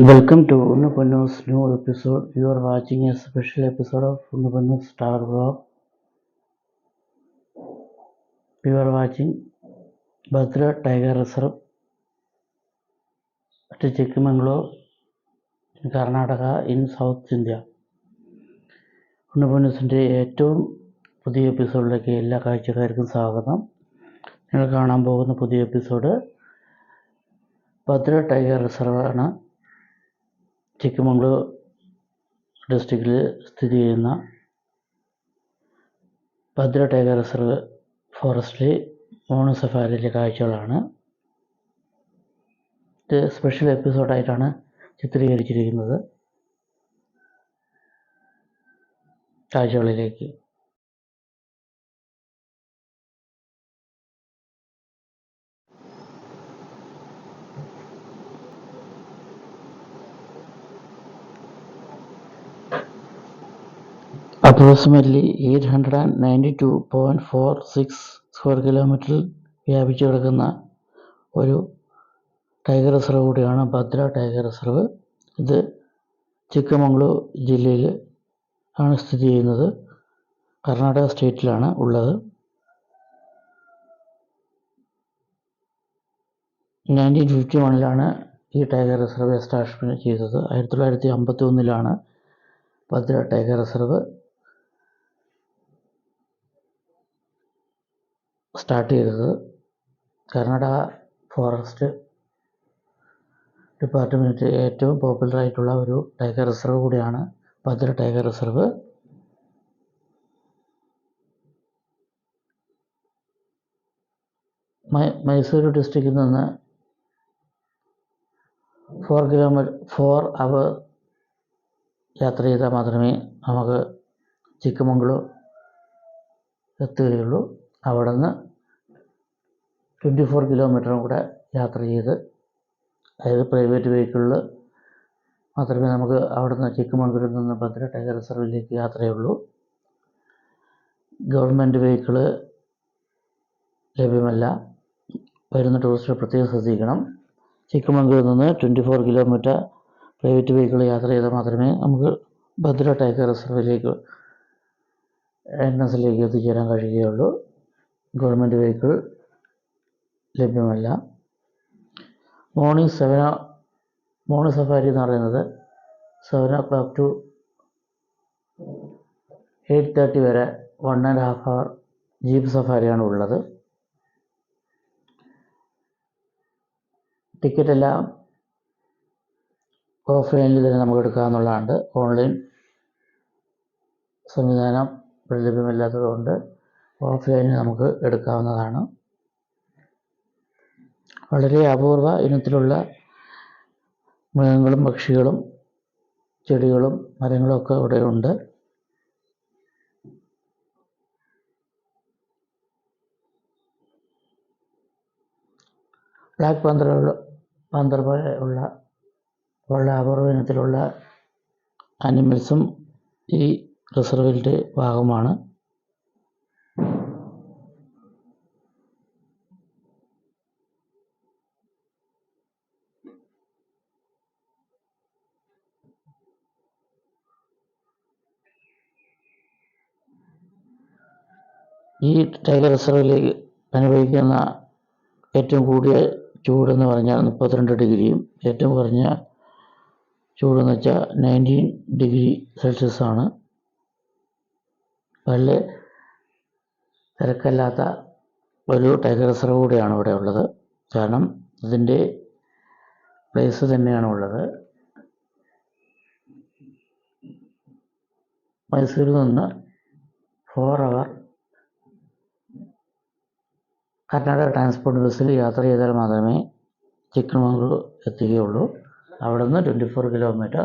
Welcome to Unnapannu's new episode. You are watching a special episode of Unnapannu's Star Vlog. You are watching Bhadra Tiger Reserve at Chikmagalur in Karnataka in South India. ഉണ്ണപ്പന്നൂസിൻ്റെ ഏറ്റവും പുതിയ എപ്പിസോഡിലേക്ക് എല്ലാ കാഴ്ചക്കാർക്കും സ്വാഗതം. നിങ്ങൾ കാണാൻ പോകുന്ന പുതിയ episode Bhadra tiger reserve ആണ്. ചിക്കമംഗ്ലൂർ ഡിസ്ട്രിക്റ്റിൽ സ്ഥിതി ചെയ്യുന്ന ഭദ്ര ടൈഗർ റിസർവ് ഫോറസ്റ്റിലെ മോണോ സഫാരിയിലെ കാഴ്ചകളാണ്. ഇത് സ്പെഷ്യൽ എപ്പിസോഡായിട്ടാണ് ചിത്രീകരിച്ചിരിക്കുന്നത്. കാഴ്ചകളിലേക്ക് അപ്രോക്സിമേറ്റ്ലി 892.46 സ്ക്വയർ കിലോമീറ്ററിൽ വ്യാപിച്ചു കിടക്കുന്ന ഒരു ടൈഗർ റിസർവ് കൂടിയാണ് ഭദ്ര ടൈഗർ റിസർവ്. ഇത് ചിക്കമംഗ്ലൂർ ജില്ലയിൽ ആണ് സ്ഥിതി ചെയ്യുന്നത്. കർണാടക സ്റ്റേറ്റിലാണ് ഉള്ളത്. 1951 ഈ ടൈഗർ റിസർവ് എസ്റ്റാബ്ലിഷ്മെൻറ്റ് ചെയ്തത്. 1951 ഭദ്ര ടൈഗർ റിസർവ് സ്റ്റാർട്ട് ചെയ്തത്. കർണാടക ഫോറസ്റ്റ് ഡിപ്പാർട്ട്മെൻറ്റ് ഏറ്റവും പോപ്പുലർ ആയിട്ടുള്ള ഒരു ടൈഗർ റിസർവ് കൂടിയാണ് ഭദ്ര ടൈഗർ റിസർവ്. മൈസൂരു ഡിസ്ട്രിക്റ്റിൽ നിന്ന് 4 അവർ യാത്ര ചെയ്താൽ മാത്രമേ നമുക്ക് ചിക്കമംഗ്ലൂർ എത്തുകയുള്ളൂ. അവിടെ നിന്ന് 24 കിലോമീറ്ററും കൂടെ യാത്ര ചെയ്ത്, അതായത് പ്രൈവറ്റ് വെഹിക്കിളിൽ മാത്രമേ നമുക്ക് അവിടെ നിന്ന് ചിക്കമംഗ്ലൂരിൽ നിന്ന് ഭദ്ര ടൈഗർ റിസർവിലേക്ക് യാത്രയുള്ളൂ. ഗവൺമെൻറ് വെഹിക്കിള് ലഭ്യമല്ല. വരുന്ന ടൂറിസ്റ്റുകൾ പ്രത്യേകം ശ്രദ്ധിക്കണം. ചിക്കമംഗ്ലൂരിൽ നിന്ന് 24 കിലോമീറ്റർ പ്രൈവറ്റ് വെഹിക്കിൾ യാത്ര ചെയ്താൽ മാത്രമേ നമുക്ക് ഭദ്ര ടൈഗർ റിസർവിലേക്ക് എൻട്രൻസിലേക്ക് എത്തിച്ചേരാൻ കഴിയുകയുള്ളൂ. ഗവൺമെൻറ് വെഹിക്കിൾ ലഭ്യമല്ല. മോർണിംഗ് സഫാരി എന്ന് പറയുന്നത് 7 o'clock to 8:30 വരെ 1.5 hour ജീപ്പ് സഫാരിയാണ് ഉള്ളത്. ടിക്കറ്റ് എല്ലാം ഓഫ്ലൈനിൽ തന്നെ നമുക്ക് എടുക്കാവുന്നതാണ്. ഓൺലൈൻ സംവിധാനം ലഭ്യമല്ലാത്തതുകൊണ്ട് ഓഫ്ലൈനിൽ നമുക്ക് എടുക്കാവുന്നതാണ്. വളരെ അപൂർവ ഇനത്തിലുള്ള മൃഗങ്ങളും പക്ഷികളും ചെടികളും മരങ്ങളും ഒക്കെ ഇവിടെ ഉണ്ട്. ബ്ലാക്ക് പാന്തർ പോലെയുള്ള വളരെ അപൂർവ ഇനത്തിലുള്ള ആനിമൽസും ഈ റിസർവിൻ്റെ ഭാഗമാണ്. ഈ ടൈഗർ റിസർവിലേക്ക് അനുഭവിക്കുന്ന ഏറ്റവും കൂടിയ ചൂടെന്ന് പറഞ്ഞാൽ 32 ഡിഗ്രിയും ഏറ്റവും കുറഞ്ഞ ചൂടെന്ന് വെച്ചാൽ 19 ഡിഗ്രി സെൽഷ്യസ് ആണ്. വളരെ തിരക്കല്ലാത്ത ഒരു ടൈഗർ റിസർവ് കൂടിയാണ് ഇവിടെ ഉള്ളത്. കാരണം ഇതിൻ്റെ പ്ലേസ് തന്നെയാണ് ഉള്ളത്. മൈസൂരിൽ നിന്ന് 4 അവർ കർണാടക ട്രാൻസ്പോർട്ട് ബസ്സിൽ യാത്ര ചെയ്താൽ മാത്രമേ ചിക്കമംഗ്ലൂർ എത്തുകയുള്ളൂ. അവിടെ നിന്ന് 24 കിലോമീറ്റർ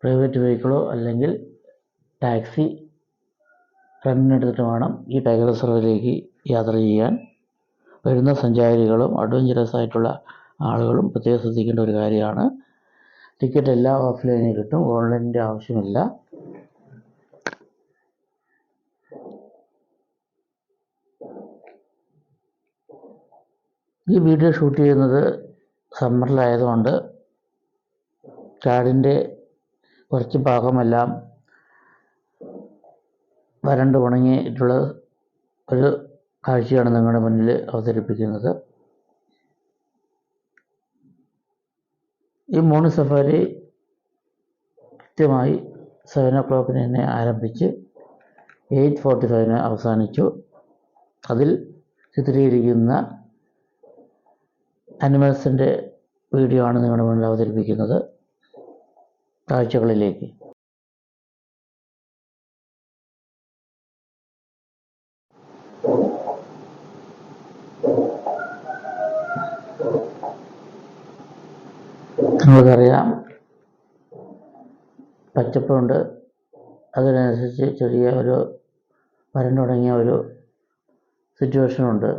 പ്രൈവറ്റ് വെഹിക്കിളോ അല്ലെങ്കിൽ ടാക്സി റെൻ്റിനെടുത്തിട്ട് വേണം ഈ ടൈഗർ റിസർവിലേക്ക് യാത്ര ചെയ്യാൻ. വരുന്ന സഞ്ചാരികളും അഡ്വഞ്ചറസ് ആയിട്ടുള്ള ആളുകളും പ്രത്യേകം ശ്രദ്ധിക്കേണ്ട ഒരു കാര്യമാണ്. ടിക്കറ്റ് എല്ലാം ഓഫ്ലൈനിൽ കിട്ടും, ഓൺലൈനിൻ്റെ ആവശ്യമില്ല. ഈ വീഡിയോ ഷൂട്ട് ചെയ്യുന്നത് സമ്മറിലായതുകൊണ്ട് കാടിൻ്റെ കുറച്ച് ഭാഗമെല്ലാം വരണ്ട് ഉണങ്ങിയിട്ടുള്ള ഒരു കാഴ്ചയാണ് നിങ്ങളുടെ മുന്നിൽ അവതരിപ്പിക്കുന്നത്. ഈ മോർണിംഗ് സഫാരി കൃത്യമായി 7 o'clock തന്നെ ആരംഭിച്ച് 8:45 അവസാനിച്ചു. അതിൽ ചിത്രീകരിക്കുന്ന അനിമൽസിൻ്റെ വീഡിയോ ആണ് നിങ്ങളുടെ മുന്നിൽ അവതരിപ്പിക്കുന്നത്. കാഴ്ചകളിലേക്ക്. നിങ്ങൾക്കറിയാം, പച്ചപ്പുണ്ട്, അതിനനുസരിച്ച് ചെറിയ ഒരു വരണ്ടുണങ്ങിയ ഒരു സിറ്റുവേഷനുണ്ട്.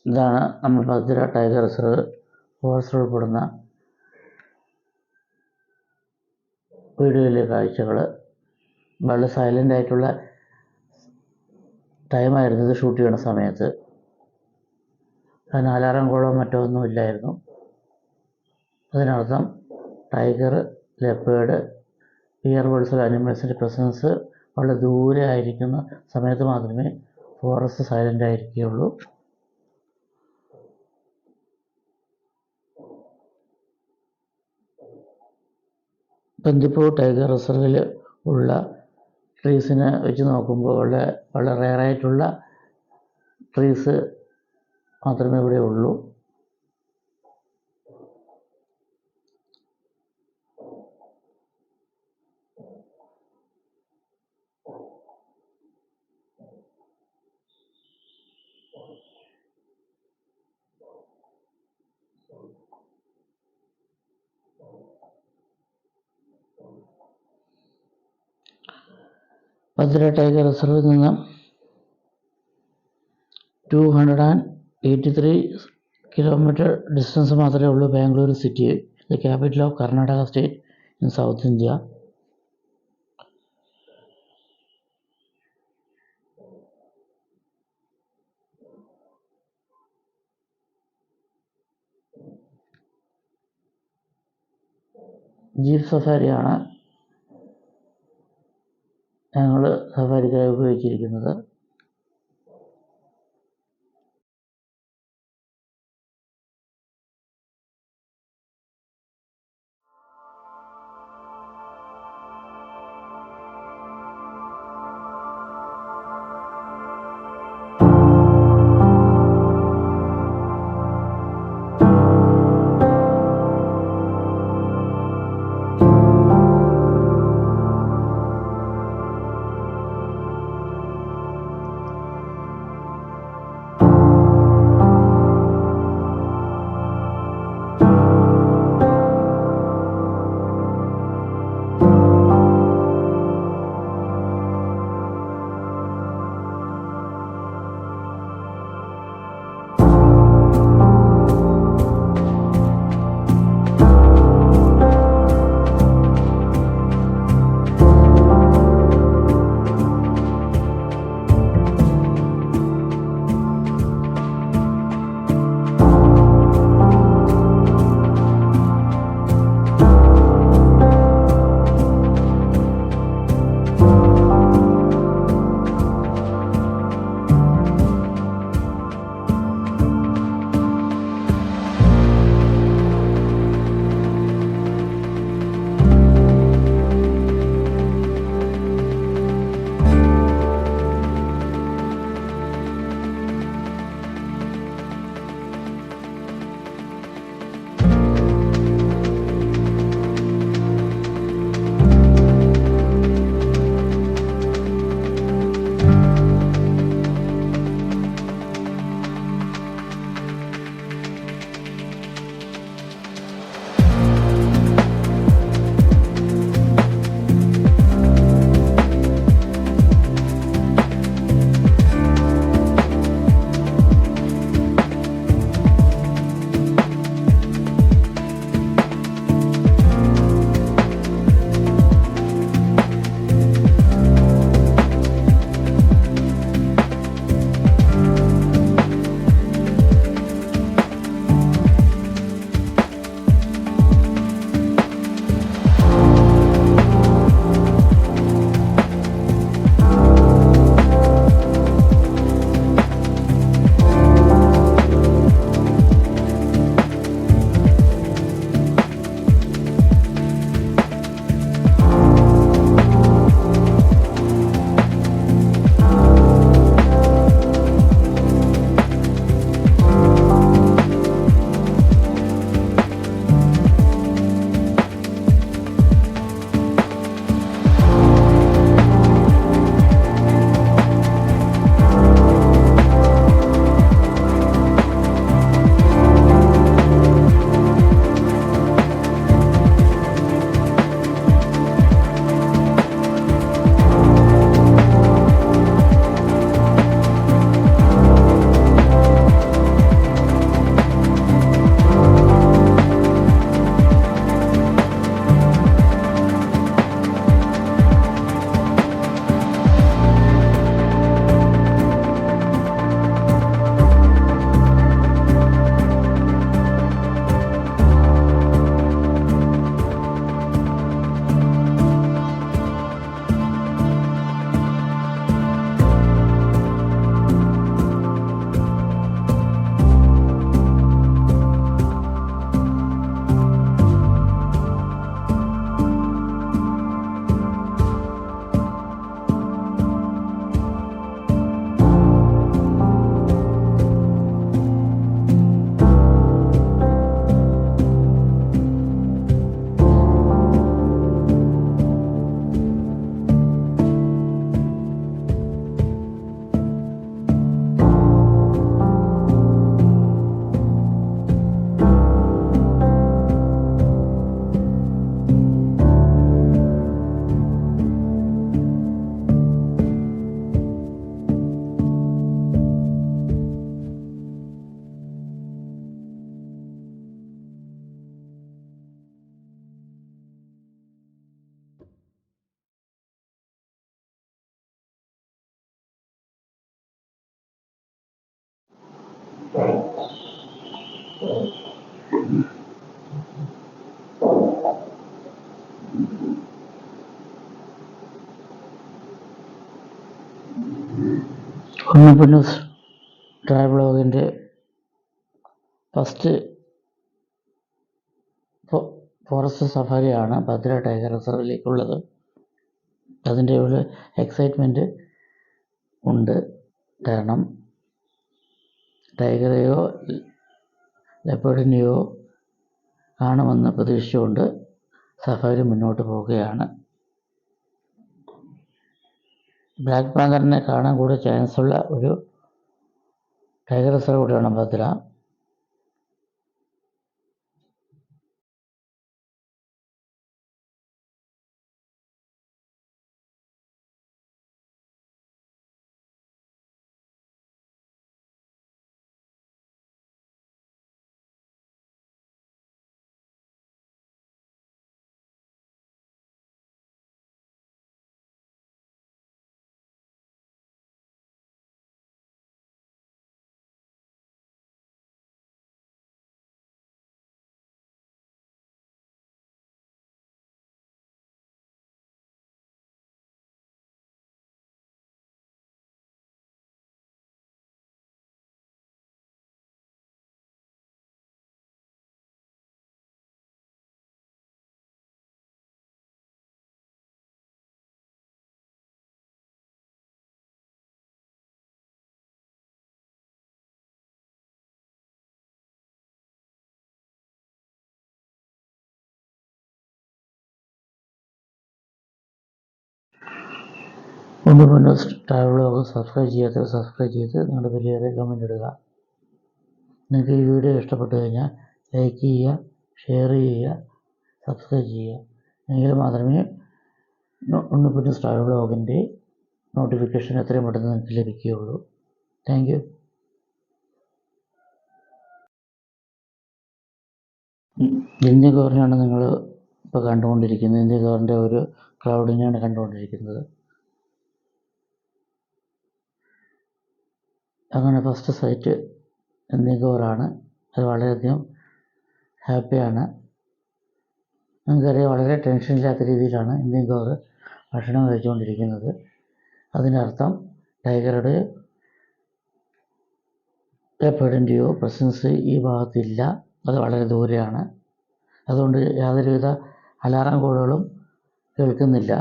ഇതാണ് നമ്മൾ ഭദ്ര ടൈഗർ റിസർവ് ഫോറസ്റ്റിൽ ഉൾപ്പെടുന്ന വീഡിയോയിലെ കാഴ്ചകൾ. വളരെ സൈലൻ്റ് ആയിട്ടുള്ള ടൈമായിരുന്നു ഇത് ഷൂട്ട് ചെയ്യുന്ന സമയത്ത്. അതിന് അലാറം കോളോ മറ്റോ ഒന്നും ഇല്ലായിരുന്നു. അതിനർത്ഥം ടൈഗർ, ലെപ്പേർഡ്, പിയർ ബേർഡ്സ് അനിമൽസിൻ്റെ പ്രസൻസ് വളരെ ദൂരെ ആയിരിക്കുന്ന സമയത്ത് മാത്രമേ ഫോറസ്റ്റ് സൈലൻ്റ് ആയിരിക്കുകയുള്ളൂ. ബന്ദിപ്പൂർ ടൈഗർ റിസർവിൽ ഉള്ള ട്രീസിനെ വെച്ച് നോക്കുമ്പോൾ വളരെ റെയറായിട്ടുള്ള ട്രീസ് മാത്രമേ ഇവിടെ ഉള്ളൂ. ഭദ്ര ടൈഗർ റിസർവിൽ നിന്ന് 283 kilometer ഡിസ്റ്റൻസ് മാത്രമേ ഉള്ളൂ Bangalore city, the capital of Karnataka state in south India. Jeep സഫാരിയാണ് ഞങ്ങൾ സഫാരിക്കായി ഉപയോഗിച്ചിരിക്കുന്നത്. ഉണ്ണിപ്പന്നൂസ് ട്രാവലോഗിൻ്റെ ഫസ്റ്റ് ഫോറസ്റ്റ് സഫാരിയാണ് ഭദ്ര ടൈഗർ റിസർവിലേക്കുള്ളത്. അതിൻ്റെ ഒരു എക്സൈറ്റ്മെൻറ്റ് ഉണ്ട്. കാരണം ടൈഗറെയോ ലെപ്പേർഡിനെയോ കാണുമെന്ന് പ്രതീക്ഷിച്ചുകൊണ്ട് സഫാരി മുന്നോട്ട് പോവുകയാണ്. ബ്ലാക്ക് പാന്തറിനെ കാണാൻ കൂടുതൽ ചാൻസുള്ള ഒരു ടൈഗർ റിസർവ് കൂടിയാണ് ഭദ്ര. ഉണ്ണിപ്പന്നൂസ് ട്രാവലോഗ് സബ്സ്ക്രൈബ് ചെയ്യാത്തവർ സബ്സ്ക്രൈബ് ചെയ്ത് നിങ്ങളുടെ വലിയ കമൻ്റ് ഇടുക. നിങ്ങൾക്ക് ഈ വീഡിയോ ഇഷ്ടപ്പെട്ടു കഴിഞ്ഞാൽ ലൈക്ക് ചെയ്യുക, ഷെയർ ചെയ്യുക, സബ്സ്ക്രൈബ് ചെയ്യുക. എങ്കിൽ മാത്രമേ ഉണ്ണിപ്പന്നൂസ് ട്രാവലോഗിൻ്റെ നോട്ടിഫിക്കേഷൻ എത്രയും പെട്ടെന്ന് നിങ്ങൾക്ക് ലഭിക്കുകയുള്ളൂ. Thank you. ഇന്ത്യൻ ഗവർണറാണ് നിങ്ങൾ ഇപ്പോൾ കണ്ടുകൊണ്ടിരിക്കുന്നത്. ഇന്ത്യൻ ഗവർണറിൻ്റെ ഒരു ക്രൗഡിനെയാണ് കണ്ടുകൊണ്ടിരിക്കുന്നത്. അങ്ങനെ ഫസ്റ്റ് സൈറ്റ് ഇന്ത്യൻ ഗവറാണ്. അത് വളരെയധികം ഹാപ്പിയാണ്. നിങ്ങൾക്കറിയാം, വളരെ ടെൻഷനില്ലാത്ത രീതിയിലാണ് ഇന്ത്യൻ ഗവർ ഭക്ഷണം കഴിച്ചുകൊണ്ടിരിക്കുന്നത്. അതിനർത്ഥം ടൈഗറുടെ ലെപ്പേർഡിൻ്റെയോ പ്രസൻസ് ഈ ഭാഗത്തില്ല. അത് വളരെ ദൂരെയാണ്. അതുകൊണ്ട് യാതൊരുവിധ അലാറം കോളുകളും കേൾക്കുന്നില്ല.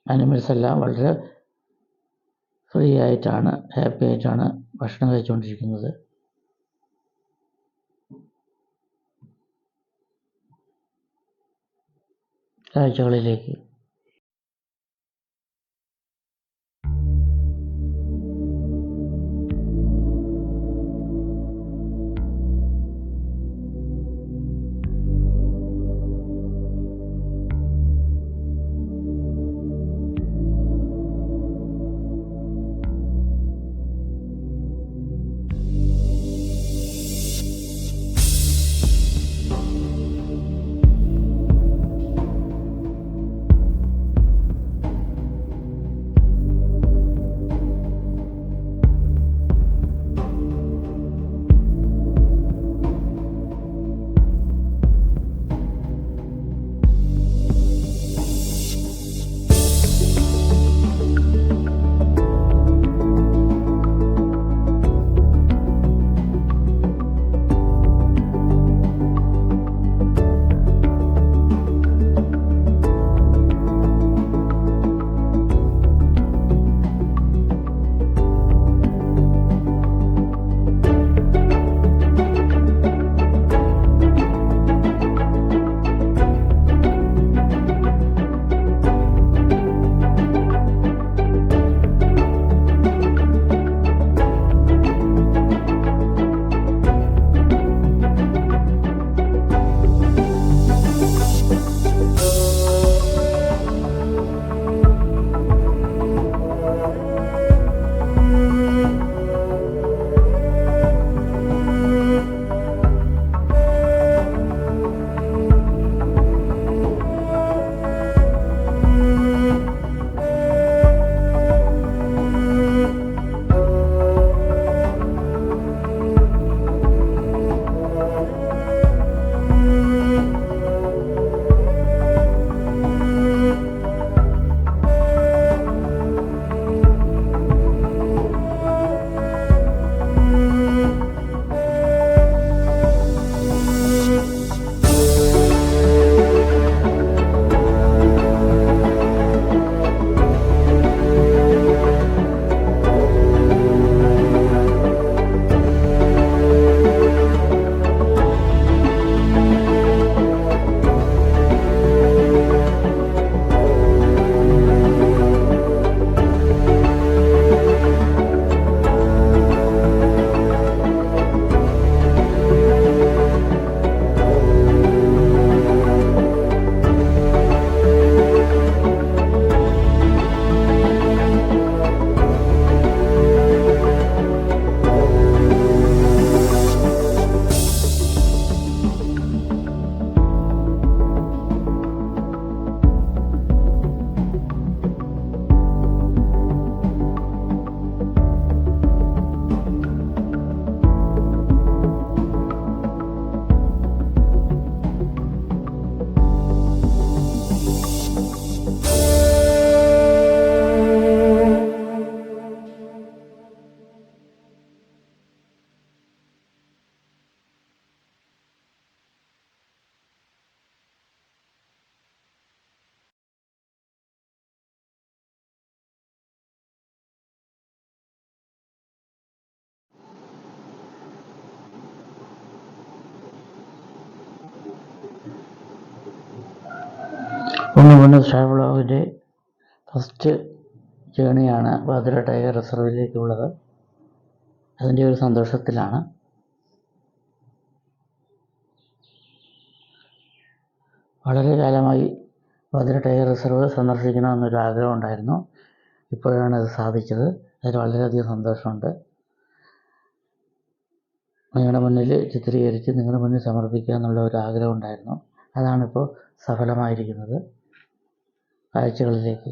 അനിമൽസ് എല്ലാം വളരെ ഫ്രീ ആയിട്ടാണ്, ഹാപ്പി ആയിട്ടാണ് ഭക്ഷണം കഴിച്ചുകൊണ്ടിരിക്കുന്നത്. കാഴ്ചകളിലേക്ക് ഒന്ന് ട്രാവൽ വ്ളോഗിൻ്റെ ഫസ്റ്റ് ജേണിയാണ് ഭദ്ര ടൈഗർ റിസർവിലേക്കുള്ളത്. അതിൻ്റെ ഒരു സന്തോഷത്തിലാണ്. വളരെ കാലമായി ഭദ്ര ടൈഗർ റിസർവ് സന്ദർശിക്കണമെന്നൊരു ആഗ്രഹം ഉണ്ടായിരുന്നു. ഇപ്പോഴാണ് അത് സാധിച്ചത്. അതിൽ വളരെയധികം സന്തോഷമുണ്ട്. നിങ്ങളുടെ മുന്നിൽ ചിത്രീകരിച്ച് നിങ്ങളുടെ മുന്നിൽ സമർപ്പിക്കുക എന്നുള്ള ഒരു ആഗ്രഹം ഉണ്ടായിരുന്നു. അതാണിപ്പോൾ സഫലമായിരിക്കുന്നത്. കാഴ്ചകളിലേക്ക്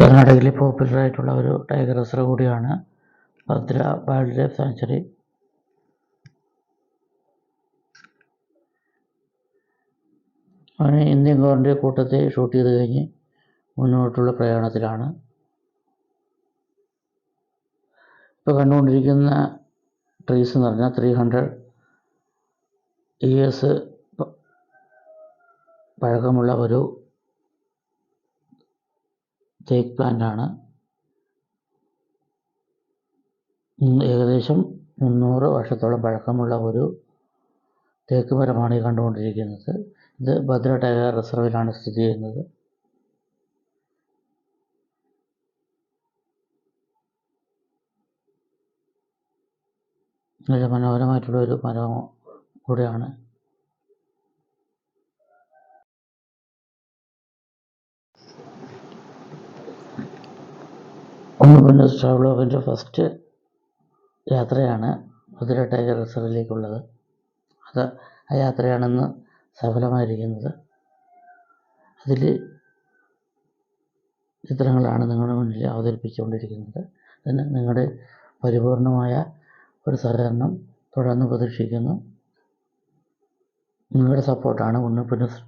കർണാടകയിലെ പോപ്പുലറായിട്ടുള്ള ഒരു ടൈഗർ റിസർവ് കൂടിയാണ് ഭദ്ര വൈൽഡ് ലൈഫ് സാങ്ച്വറി. അവന് ഇന്ത്യൻ ഗവൺമെൻറ് കൂട്ടത്തെ ഷൂട്ട് ചെയ്ത് കഴിഞ്ഞ് മുന്നോട്ടുള്ള പ്രയാണത്തിലാണ്. ഇപ്പോൾ കണ്ടുകൊണ്ടിരിക്കുന്ന ട്രീസ് എന്ന് പറഞ്ഞാൽ 300 ഇയേഴ്സ് പഴക്കമുള്ള ഒരു തേക്ക് പ്ലാന്റാണ്. ഏകദേശം 300 വർഷത്തോളം പഴക്കമുള്ള ഒരു തേക്ക് മരമാണ് ഈ കണ്ടുകൊണ്ടിരിക്കുന്നത്. ഇത് ഭദ്ര ടൈഗർ റിസർവിലാണ് സ്ഥിതി ചെയ്യുന്നത്. വളരെ മനോഹരമായിട്ടുള്ള ഒരു മരമാണ് കൂടെയാണ്. പിന്നെ ട്രാവലോഗിൻ്റെ ഫസ്റ്റ് യാത്രയാണ് കുതിര ടൈഗർ റിസർവിലേക്കുള്ളത്. ആ യാത്രയാണെന്ന് സഫലമായിരിക്കുന്നത്. അതിൽ ചിത്രങ്ങളാണ് നിങ്ങളുടെ മുന്നിൽ അവതരിപ്പിച്ചുകൊണ്ടിരിക്കുന്നത്. അതിന് നിങ്ങളുടെ പരിപൂർണമായ ഒരു സഹകരണം തുടർന്ന് പ്രതീക്ഷിക്കുന്നു. നിങ്ങളുടെ സപ്പോർട്ടാണ് ഉണ്ണിപ്പുന്നൂസ്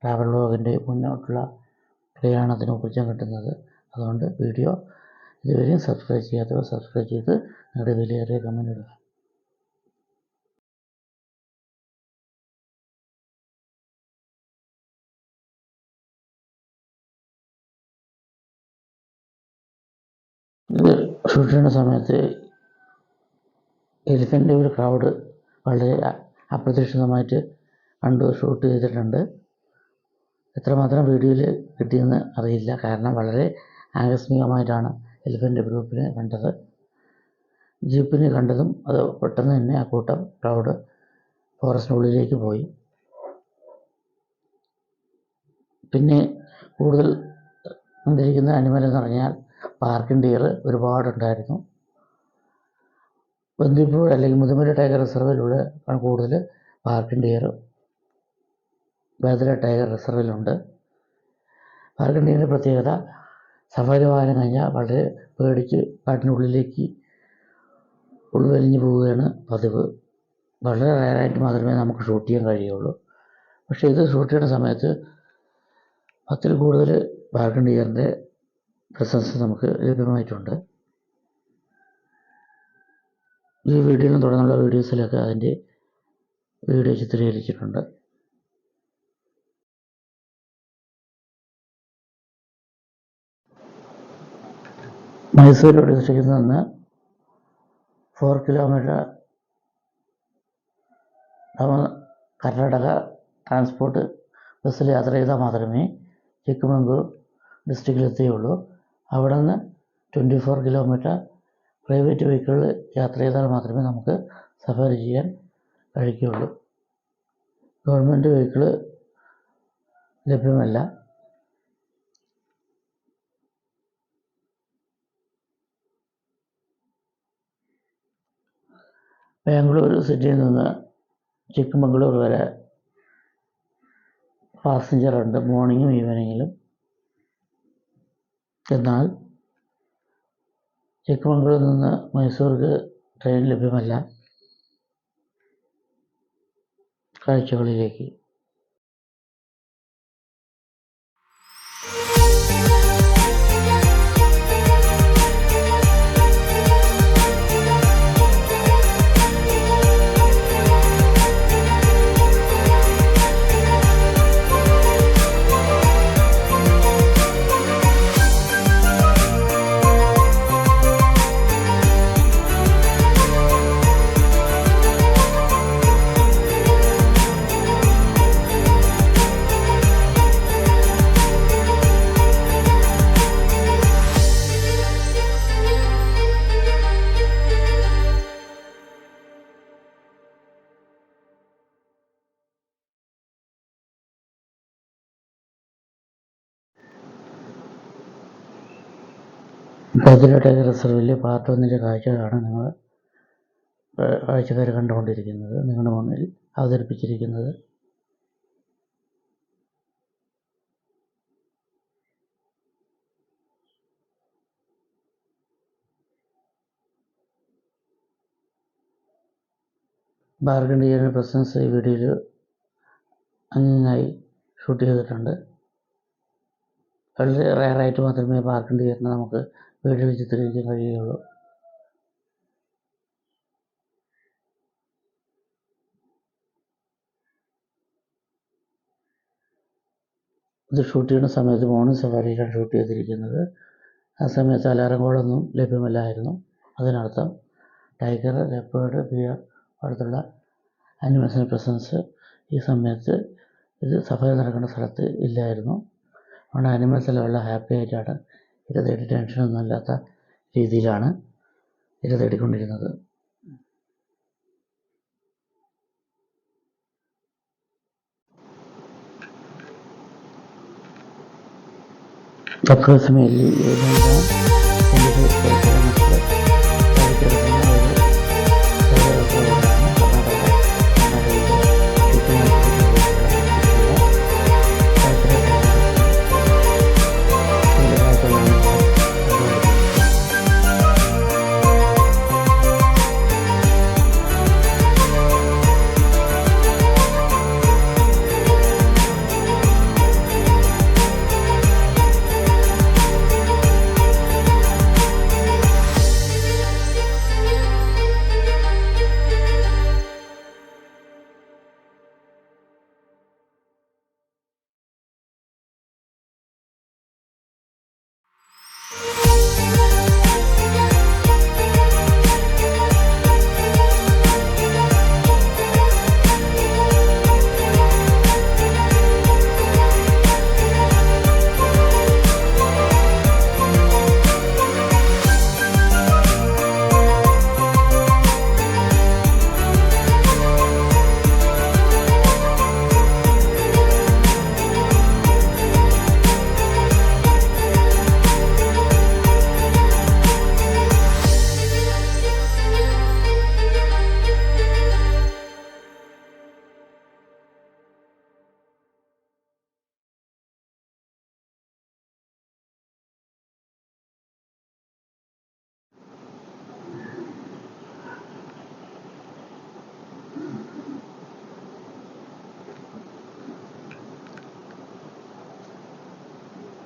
ട്രാവൽ വ്ലോഗിൻ്റെ മുന്നോട്ടുള്ള പ്രയാണത്തിന് ഊർജ്ജം കിട്ടുന്നത്. അതുകൊണ്ട് വീഡിയോ ഇതുവരെയും സബ്സ്ക്രൈബ് ചെയ്യാത്തവർ സബ്സ്ക്രൈബ് ചെയ്ത് നിങ്ങളുടെ വിലയേറിയ കമൻ്റ് ഇടുക. ഇത് ഷൂട്ട് ചെയ്യുന്ന സമയത്ത് എലിഫൻ്റ് ഒരു ക്രൗഡ് വളരെ അപ്രതീക്ഷിതമായിട്ട് ഷൂട്ട് ചെയ്തിട്ടുണ്ട്. എത്രമാത്രം വീഡിയോയിൽ കിട്ടിയെന്ന് അറിയില്ല. കാരണം വളരെ ആകസ്മികമായിട്ടാണ് എലിഫൻ്റ് ഗ്രൂപ്പിനെ കണ്ടത്. ജീപ്പിനെ കണ്ടതും അത് പെട്ടെന്ന് തന്നെ ആ കൂട്ടം ക്രൗഡ് ഫോറസ്റ്റിനുള്ളിലേക്ക് പോയി. പിന്നെ കൂടുതൽ കണ്ടിരിക്കുന്ന അനിമൽ എന്ന് പറഞ്ഞാൽ പാർക്കിംഗ് ഡിയർ ഒരുപാടുണ്ടായിരുന്നു. ബന്ദിപ്പൂർ അല്ലെങ്കിൽ മുതുമല ടൈഗർ റിസർവിലുള്ള കൂടുതൽ പാർക്കിംഗ് ഡിയർ ബേദര ടൈഗർ റിസർവിലുണ്ട്. പാർക്കിംഗ് ഡിയറിൻ്റെ പ്രത്യേകത സഫാരി വാഹനം കഴിഞ്ഞാൽ വളരെ പേടിച്ച് കാട്ടിനുള്ളിലേക്ക് ഉൾവലിഞ്ഞു പോവുകയാണ് പതിവ്. വളരെ റയറായിട്ട് മാത്രമേ നമുക്ക് ഷൂട്ട് ചെയ്യാൻ കഴിയുള്ളൂ. പക്ഷേ ഇത് ഷൂട്ട് ചെയ്യുന്ന സമയത്ത് 10-ൽ കൂടുതൽ പാർക്കിംഗ് ഡിയറിൻ്റെ പ്രസൻസ് നമുക്ക് ലഭ്യമായിട്ടുണ്ട്. ഈ വീഡിയോയിലും തുടർന്നുള്ള വീഡിയോസിലൊക്കെ അതിൻ്റെ വീഡിയോ ചിത്രീകരിച്ചിട്ടുണ്ട്. മൈസൂർ ഡിസ്ട്രിക്റ്റിൽ നിന്ന് 4 കിലോമീറ്റർ കർണാടക ട്രാൻസ്പോർട്ട് ബസ്സിൽ യാത്ര ചെയ്താൽ മാത്രമേ ചിക്കമംഗ്ലൂർ ഡിസ്ട്രിക്റ്റിലെത്തുകയുള്ളൂ. അവിടെ നിന്ന് 24 കിലോമീറ്റർ പ്രൈവറ്റ് വെഹിക്കിളിൽ യാത്ര ചെയ്താൽ മാത്രമേ നമുക്ക് സഫാരി ചെയ്യാൻ കഴിയുകയുള്ളൂ. ഗവൺമെൻറ് വെഹിക്കിൾ ലഭ്യമല്ല. ബാംഗ്ലൂർ സിറ്റിയിൽ നിന്ന് ചിക്കമംഗ്ലൂർ വരെ പാസഞ്ചറുണ്ട് മോർണിംഗും ഈവനിങ്ങിലും. എന്നാൽ ചിക്കമംഗ്ലൂരിൽ നിന്ന് മൈസൂർക്ക് ട്രെയിൻ ലഭ്യമല്ല. കാഴ്ചകളിലേക്ക് ബേദര ടൈഗർ റിസർവിലെ പാർട്ട് 1 കാഴ്ചകളാണ് നിങ്ങൾ കാഴ്ചക്കാർ കണ്ടുകൊണ്ടിരിക്കുന്നത്. നിങ്ങളുടെ മുന്നിൽ അവതരിപ്പിച്ചിരിക്കുന്നത്. പാർക്കിംഗ് ഡിയറിൻ്റെ പ്രസൻസ് ഈ വീഡിയോയിൽ അങ്ങിങ്ങായി ഷൂട്ട് ചെയ്തിട്ടുണ്ട്. വളരെ റയറായിട്ട് മാത്രമേ പാർക്കിംഗ് ഡിയറിനെ നമുക്ക് വീഡിയോയിൽ ചിത്രീകരിക്കാൻ കഴിയുകയുള്ളൂ. ഇത് ഷൂട്ട് ചെയ്യുന്ന സമയത്ത് മോർണിംഗ് സഫാരിയിലാണ് ഷൂട്ട് ചെയ്തിരിക്കുന്നത്. ആ സമയത്ത് അലാറം കോളൊന്നും ലഭ്യമല്ലായിരുന്നു. അതിനർത്ഥം ടൈഗർ, ലെപ്പേർഡ്, ബിയർ അടുത്തുള്ള അനിമൽസിൻ്റെ പ്രസൻസ് ഈ സമയത്ത് ഇത് സഫാരി നടക്കുന്ന സ്ഥലത്ത് ഇല്ലായിരുന്നു. അതുകൊണ്ട് അനിമൽസ് വളരെ ഹാപ്പി ആയിട്ടാണ് ഇര തേടി ടെൻഷനൊന്നും ഇല്ലാത്ത രീതിയിലാണ് ഇര തേടിക്കൊണ്ടിരുന്നത്. approximately 825 kilometers ചരിത്രത്തിന് ഒരു കർണാടകയിലെ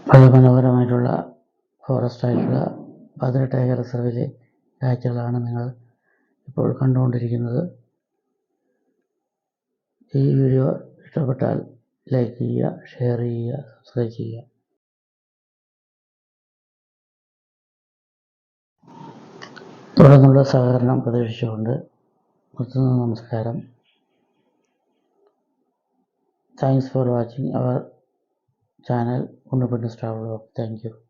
വളരെ മനോഹരമായിട്ടുള്ള ഫോറസ്റ്റായിട്ടുള്ള ഭദ്ര ടൈഗർ റിസർവിലെ കാഴ്ചകളാണ് നിങ്ങൾ ഇപ്പോൾ കണ്ടുകൊണ്ടിരിക്കുന്നത്. ഈ വീഡിയോ ഇഷ്ടപ്പെട്ടാൽ ലൈക്ക് ചെയ്യുക, ഷെയർ ചെയ്യുക, സബ്സ്ക്രൈബ് ചെയ്യുക. തുടർന്നുള്ള സഹകരണം പ്രതീക്ഷിച്ചുകൊണ്ട് നിർത്തുന്നു. നമസ്കാരം. Thanks for watching our channel Undu Fitness Travel Vlog. Thank you.